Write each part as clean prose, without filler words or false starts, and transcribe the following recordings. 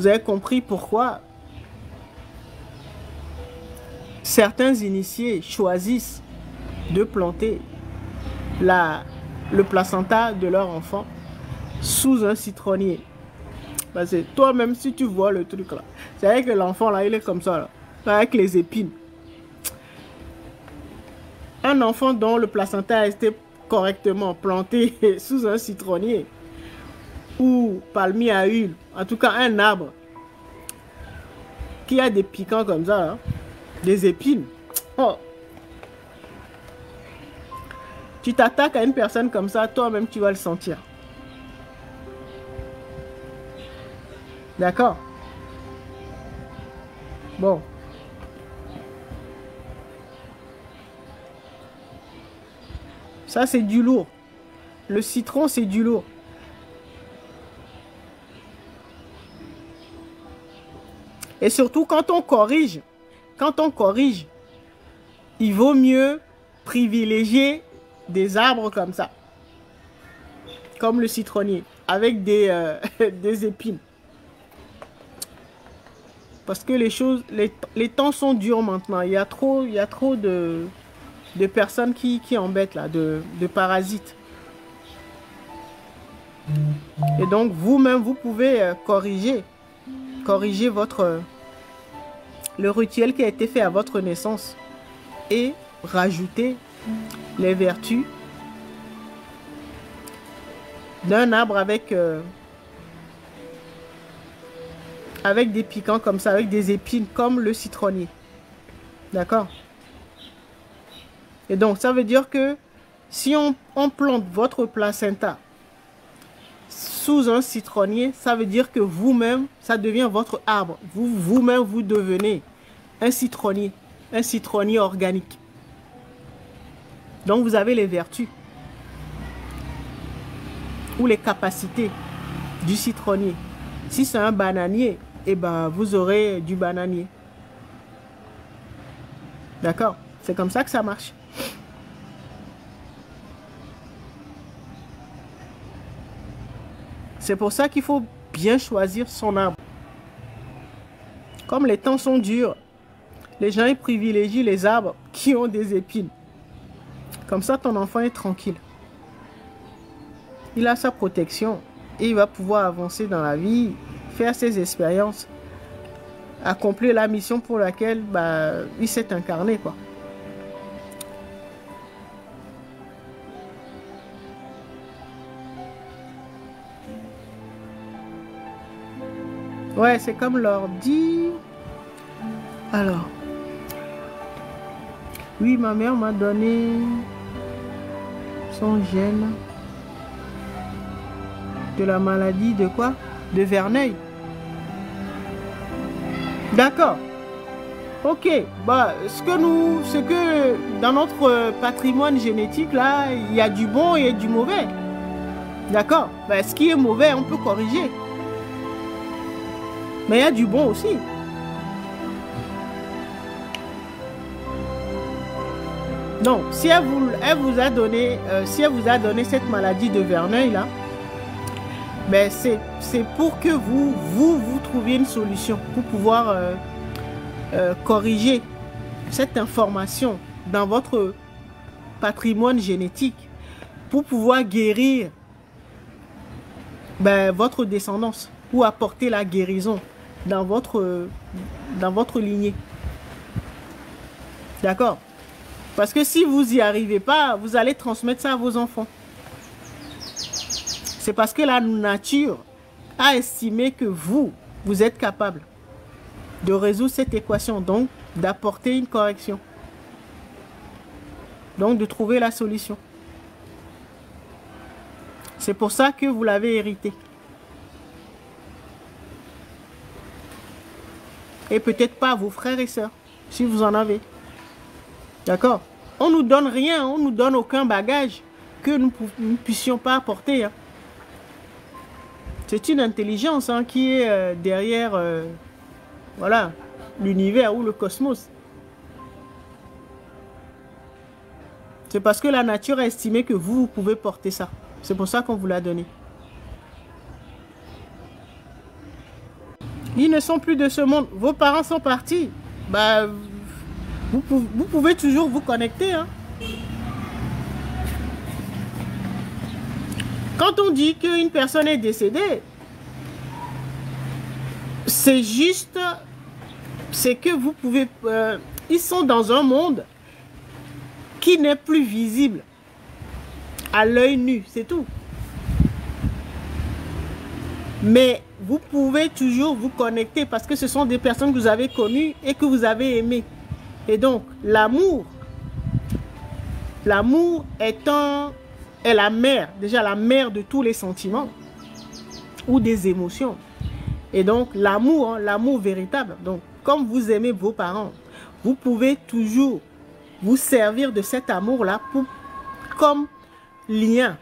vous avez compris pourquoi certains initiés choisissent de planter le placenta de leur enfant sous un citronnier. Parce que toi-même, si tu vois le truc là, c'est vrai que l'enfant là, il est comme ça, là, avec les épines. Un enfant dont le placenta a été correctement planté sous un citronnier ou palmier à huile, en tout cas un arbre qui a des piquants comme ça, là, des épines. Oh. Tu t'attaques à une personne comme ça, toi-même tu vas le sentir. D'accord? Bon. Ça c'est du lourd. Le citron c'est du lourd. Et surtout quand on corrige, il vaut mieux privilégier des arbres comme ça. Comme le citronnier, avec des épines. Parce que les temps sont durs maintenant. Il y a trop de personnes qui embêtent là, de parasites. Et donc vous-même, vous pouvez corriger le rituel qui a été fait à votre naissance et rajouter les vertus d'un arbre avec des piquants comme ça, avec des épines comme le citronnier. D'accord? Et donc ça veut dire que si on plante votre placenta sous un citronnier, ça veut dire que vous-même, ça devient votre arbre. Vous-même, vous devenez un citronnier organique. Donc vous avez les vertus ou les capacités du citronnier. Si c'est un bananier, eh ben, vous aurez du bananier. D'accord? C'est comme ça que ça marche. C'est pour ça qu'il faut bien choisir son arbre. Comme les temps sont durs, les gens ils privilégient les arbres qui ont des épines. Comme ça, ton enfant est tranquille. Il a sa protection et il va pouvoir avancer dans la vie, faire ses expériences, accomplir la mission pour laquelle il s'est incarné, quoi. Ouais, c'est comme l'ordi. Alors, oui, ma mère m'a donné son gène de la maladie de quoi? De Verneuil. D'accord. Ok. Ce que dans notre patrimoine génétique là, il y a du bon et du mauvais. D'accord. Ce qui est mauvais, on peut corriger. Mais il y a du bon aussi. Donc, si elle vous a donné cette maladie de Verneuil là, c'est pour que vous trouviez une solution pour pouvoir corriger cette information dans votre patrimoine génétique, pour pouvoir guérir votre descendance, ou apporter la guérison dans votre lignée. D'accord? Parce que si vous n'y arrivez pas, vous allez transmettre ça à vos enfants. C'est parce que la nature a estimé que vous êtes capable de résoudre cette équation, donc d'apporter une correction. Donc de trouver la solution. C'est pour ça que vous l'avez hérité. Et peut-être pas à vos frères et sœurs, si vous en avez. D'accord? On ne nous donne rien, on ne nous donne aucun bagage que nous ne puissions pas apporter. Hein. C'est une intelligence qui est derrière voilà, l'univers ou le cosmos. C'est parce que la nature a estimé que vous pouvez porter ça. C'est pour ça qu'on vous l'a donné. Ils ne sont plus de ce monde. Vos parents sont partis. Bah, vous pouvez toujours vous connecter. Hein. Quand on dit qu'une personne est décédée, c'est juste, c'est que vous pouvez, ils sont dans un monde qui n'est plus visible à l'œil nu, c'est tout. Mais vous pouvez toujours vous connecter parce que ce sont des personnes que vous avez connues et que vous avez aimées. Et donc, l'amour est la mère, déjà la mère de tous les sentiments ou des émotions. Et donc, l'amour, hein, l'amour véritable. Donc, comme vous aimez vos parents, vous pouvez toujours vous servir de cet amour-là comme lien,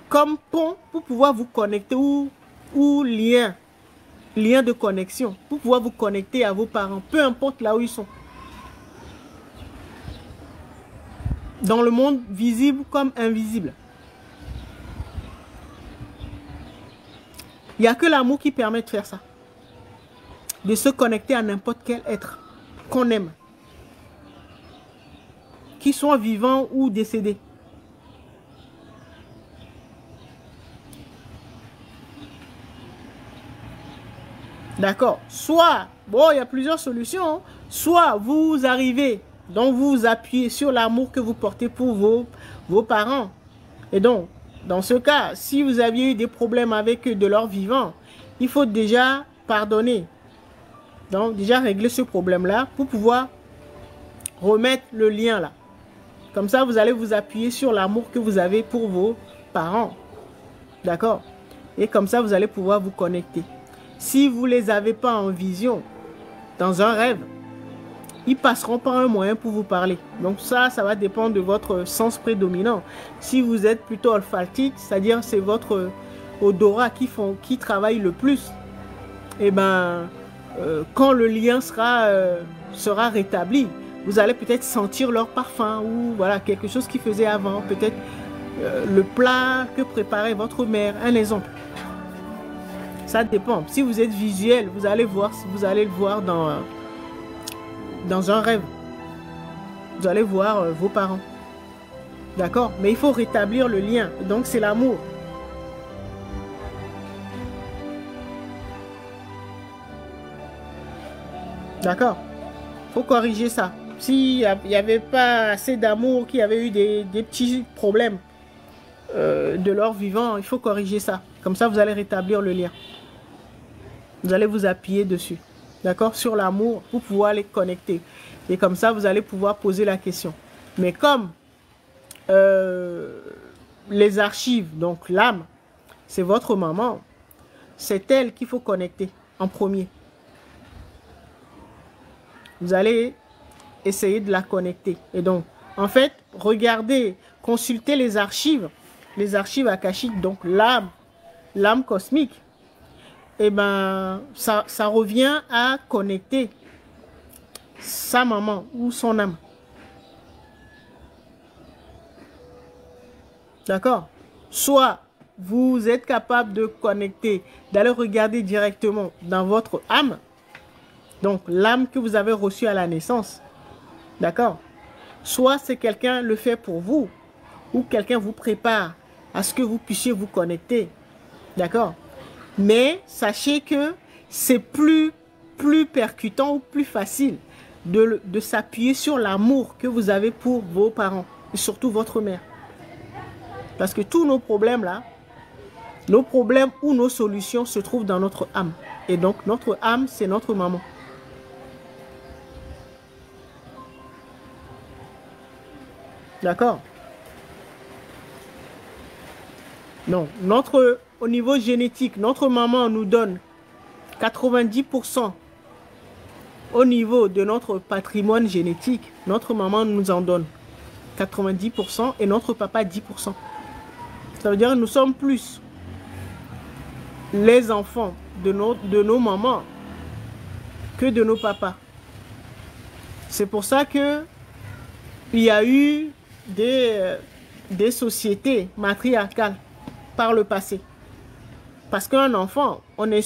comme pont pour pouvoir vous connecter ou lien de connexion, pour pouvoir vous connecter à vos parents, peu importe là où ils sont. Dans le monde visible comme invisible. Il n'y a que l'amour qui permet de faire ça. De se connecter à n'importe quel être qu'on aime. Qu'il soit vivant ou décédé. D'accord. Soit, bon, il y a plusieurs solutions. Soit vous arrivez, donc vous vous appuyez sur l'amour que vous portez pour vos parents. Et donc, dans ce cas, si vous aviez eu des problèmes avec eux de leur vivant, il faut déjà pardonner. Donc, déjà régler ce problème-là pour pouvoir remettre le lien là. Comme ça, vous allez vous appuyer sur l'amour que vous avez pour vos parents. D'accord? Et comme ça, vous allez pouvoir vous connecter. Si vous ne les avez pas en vision, dans un rêve, ils passeront par un moyen pour vous parler. Donc ça va dépendre de votre sens prédominant. Si vous êtes plutôt olfactique, c'est-à-dire c'est votre odorat qui travaille le plus, et ben quand le lien sera rétabli, vous allez peut-être sentir leur parfum ou voilà quelque chose qu'ils faisaient avant, peut-être le plat que préparait votre mère, un exemple. Ça dépend. Si vous êtes visuel, vous allez le voir dans un rêve. Vous allez voir vos parents. D'accord? Mais il faut rétablir le lien. Donc, c'est l'amour. D'accord? Il faut corriger ça. S'il n'y avait pas assez d'amour, qu'il y avait eu des petits problèmes de leur vivant, il faut corriger ça. Comme ça, vous allez rétablir le lien. Vous allez vous appuyer dessus. D'accord? Sur l'amour pour pouvoir les connecter. Et comme ça, vous allez pouvoir poser la question. Mais comme les archives, donc l'âme, c'est votre maman, c'est elle qu'il faut connecter en premier. Vous allez essayer de la connecter. Et donc, en fait, regardez, consultez les archives akashiques, donc l'âme cosmique. Et ben, ça revient à connecter sa maman ou son âme. D'accord? Soit vous êtes capable de connecter, d'aller regarder directement dans votre âme, donc l'âme que vous avez reçue à la naissance. D'accord? Soit c'est quelqu'un le fait pour vous, ou quelqu'un vous prépare à ce que vous puissiez vous connecter. D'accord? Mais sachez que c'est plus percutant ou plus facile de s'appuyer sur l'amour que vous avez pour vos parents et surtout votre mère. Parce que tous nos problèmes là, nos problèmes ou nos solutions se trouvent dans notre âme. Et donc notre âme, c'est notre maman. D'accord? Non, au niveau génétique, notre maman nous donne 90% au niveau de notre patrimoine génétique. Notre maman nous en donne 90% et notre papa 10%. Ça veut dire que nous sommes plus les enfants de nos mamans que de nos papas. C'est pour ça que il y a eu des sociétés matriarcales par le passé. Parce qu'un enfant, on est